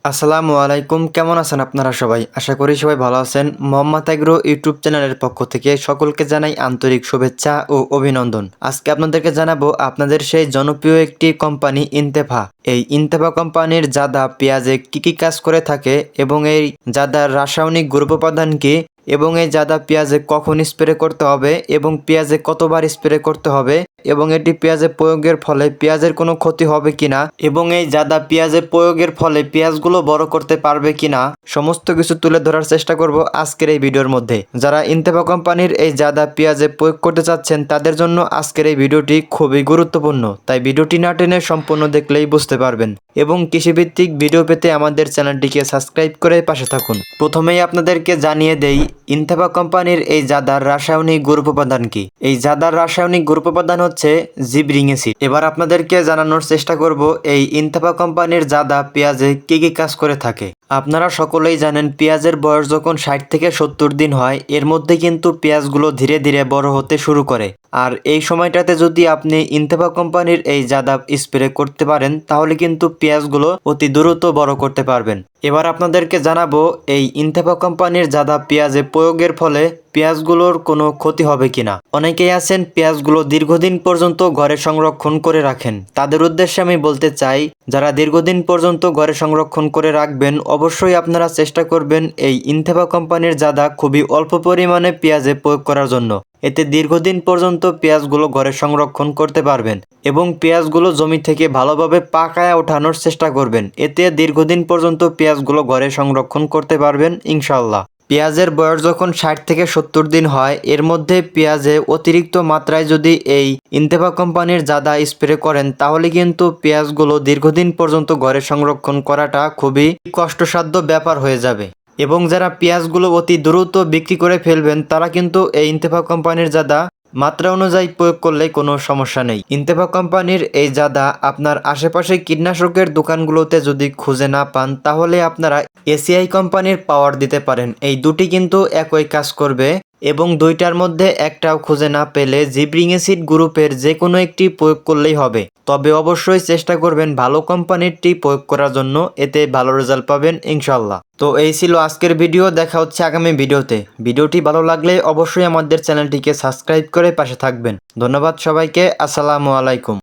আসসালামু আলাইকুম, কেমন আছেন আপনারা সবাই? আশা করি সবাই ভালো আছেন। মোহাম্মদ এগ্রো ইউটিউব চ্যানেলের পক্ষ থেকে সকলকে জানাই আন্তরিক শুভেচ্ছা ও অভিনন্দন। আজকে আপনাদেরকে জানাবো আপনাদের সেই জনপ্রিয় একটি কোম্পানি ইন্তেফা। এই ইন্তেফা কোম্পানির জাদা পেঁয়াজে কি কাজ করে থাকে এবং এই জাদার রাসায়নিক গ্রুপ উপাদান কি এবং এই জাদা পেঁয়াজে কখন স্প্রে করতে হবে এবং পেঁয়াজে কতবার স্প্রে করতে হবে এবং এটি পেঁয়াজে প্রয়োগের ফলে পেঁয়াজের কোনো ক্ষতি হবে কিনা এবং এই জাদা পেঁয়াজে প্রয়োগের ফলে পেঁয়াজগুলো বড় করতে পারবে কিনা সমস্ত কিছু তুলে ধরার চেষ্টা করব আজকের এই ভিডিওর মধ্যে। যারা ইন্তেফা কোম্পানির এই জাদা পেঁয়াজে প্রয়োগ করতে চাচ্ছেন তাদের জন্য আজকের এই ভিডিওটি খুবই গুরুত্বপূর্ণ, তাই ভিডিওটি না টেনে সম্পূর্ণ দেখলেই বুঝতে পারবেন। এবং কৃষিভিত্তিক ভিডিও পেতে আমাদের চ্যানেলটিকে সাবস্ক্রাইব করে পাশে থাকুন। প্রথমেই আপনাদেরকে জানিয়ে দেই ইন্তেফা কোম্পানির এই জাদার রাসায়নিক গ্রুপ উপাদান কি। এই জাদার রাসায়নিক গ্রুপ উপাদান হচ্ছে জিবরিং অ্যাসিড। এবার আপনাদেরকে জানানোর চেষ্টা করব এই ইন্তেফা কোম্পানির জাদা পেঁয়াজে কি কাজ করে থাকে। আপনারা সকলেই জানেন পেঁয়াজের বয়স যখন 60 থেকে 70 দিন হয় এর মধ্যে কিন্তু পেঁয়াজগুলো ধীরে ধীরে বড় হতে শুরু করে। আর এই সময়টাতে যদি আপনি ইন্তেফা কোম্পানির এই জাদা স্প্রে করতে পারেন তাহলে কিন্তু পেঁয়াজগুলো অতি দ্রুত বড় করতে পারবেন। এবার আপনাদেরকে জানাবো এই ইন্তেফা কোম্পানির জাদা পেঁয়াজে প্রয়োগের ফলে পেঁয়াজগুলোর কোনো ক্ষতি হবে কিনা। অনেকেই আছেন পেঁয়াজগুলো দীর্ঘদিন পর্যন্ত ঘরে সংরক্ষণ করে রাখেন, তাদের উদ্দেশ্যে আমি বলতে চাই যারা দীর্ঘদিন পর্যন্ত ঘরে সংরক্ষণ করে রাখবেন অবশ্যই আপনারা চেষ্টা করবেন এই ইন্তেফা কোম্পানির জাদা খুবই অল্প পরিমাণে পেঁয়াজে প্রয়োগ করার জন্য। এতে দীর্ঘদিন পর্যন্ত পেঁয়াজগুলো ঘরে সংরক্ষণ করতে পারবেন এবং পেঁয়াজগুলো জমি থেকে ভালোভাবে পাকায় ওঠানোর চেষ্টা করবেন। এতে দীর্ঘদিন পর্যন্ত পেঁয়াজগুলো ঘরে সংরক্ষণ করতে পারবেন ইনশাল্লাহ। পেঁয়াজের বয়স যখন 60 থেকে 70 দিন হয় এর মধ্যে পেঁয়াজে অতিরিক্ত মাত্রায় যদি এই ইন্তেফা কোম্পানির জাদা স্প্রে করেন তাহলে কিন্তু পেঁয়াজগুলো দীর্ঘদিন পর্যন্ত ঘরে সংরক্ষণ করাটা খুবই কষ্টসাধ্য ব্যাপার হয়ে যাবে। এবং যারা পেঁয়াজগুলো অতি দ্রুত বিক্রি করে ফেলবেন তারা কিন্তু এই ইন্তেফা কোম্পানির জাদা মাত্রা অনুযায়ী প্রয়োগ করলে কোনো সমস্যা নেই। ইন্তেফা কোম্পানির এই জাদা আপনার আশেপাশে কীটনাশকের দোকানগুলোতে যদি খুঁজে না পান তাহলে আপনারা এসিআই কোম্পানির পাওয়ার দিতে পারেন। এই দুটি কিন্তু একই কাজ করবে এবং দুইটার মধ্যে একটাও খুঁজে না পেলে জিবরিং অ্যাসিড গ্রুপের যে কোনো একটি প্রয়োগ করলেই হবে। তবে অবশ্যই চেষ্টা করবেন ভালো কোম্পানিরটি প্রয়োগ করার জন্য, এতে ভালো রেজাল্ট পাবেন ইনশাল্লাহ। তো এই ছিল আজকের ভিডিও, দেখা হচ্ছে আগামী ভিডিওতে। ভিডিওটি ভালো লাগলে অবশ্যই আমাদের চ্যানেলটিকে সাবস্ক্রাইব করে পাশে থাকবেন। ধন্যবাদ সবাইকে, আসসালামু আলাইকুম।